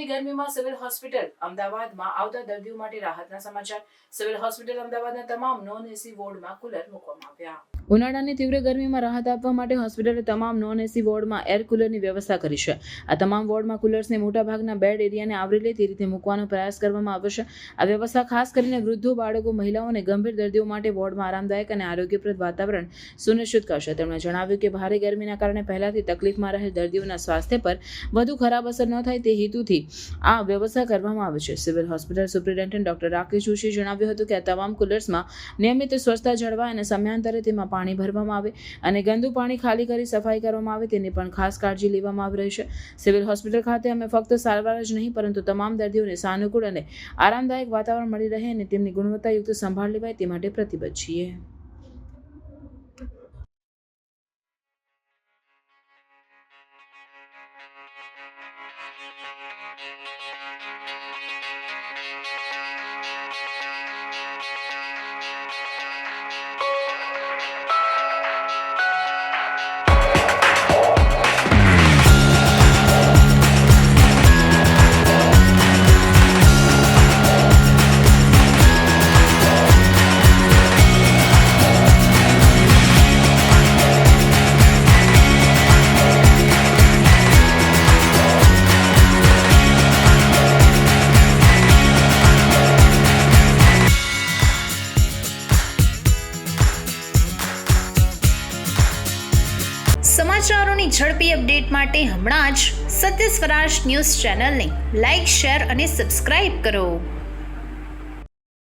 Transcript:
વધતી ગરમીમાં civil hospital અમદાવાદમાં આવતા દર્દીઓ માટે રાહતના સમાચાર। સિવિલ હોસ્પિટલ અમદાવાદના તમામ નોન એસી વોર્ડમાં કુલર મૂકવામાં આવ્યા। ઉનાળાની તીવ્ર ગરમીમાં રાહત આપવા માટે હોસ્પિટલે તમામ નોન એસી વોર્ડમાં એર કુલરની વ્યવસ્થા કરી છે। આ તમામ વોર્ડમાં કુલર્સને મોટાભાગના બેડ એરિયાને આવરી લે તે રીતે મૂકવાનો પ્રયાસ કરવામાં આવ્યો છે। આ વ્યવસ્થા ખાસ કરીને વૃદ્ધો, બાળકો, મહિલાઓ અને ગંભીર દર્દીઓ માટે વોર્ડમાં આરામદાયક અને આરોગ્યપ્રદ વાતાવરણ સુનિશ્ચિત કરશે। તેમણે જણાવ્યું કે ભારે ગરમીના કારણે પહેલાથી તકલીફમાં રહેલ દર્દીઓના સ્વાસ્થ્ય પર વધુ ખરાબ અસર ન થાય તે હેતુથી આ વ્યવસ્થા કરવામાં આવી છે। Civil hospital superintendent doctor Rakesh જોશીએ જણાવ્યું હતું કે આ તમામ કુલર્સમાં નિયમિત સ્વચ્છતા જળવાય અને સમયાંતરે તેમાં પાણી ભરવામાં આવે અને ગંદુ પાણી ખાલી કરી સફાઈ કરવામાં આવે તેની પણ ખાસ કાળજી લેવામાં આવી રહી છે। સિવિલ હોસ્પિટલ ખાતે અમે ફક્ત સારવાર જ નહીં પરંતુ તમામ દર્દીઓને સાનુકૂળ અને આરામદાયક વાતાવરણ મળી રહે અને તેમની ગુણવત્તાયુક્ત સંભાળ લેવાય તે માટે પ્રતિબદ્ધ છીએ। સમાચારોની ઝડપી અપડેટ માટે હમણાં જ સત્ય સ્વરાજ ન્યૂઝ ચેનલને લાઇક, શેર અને સબસ્ક્રાઇબ કરો।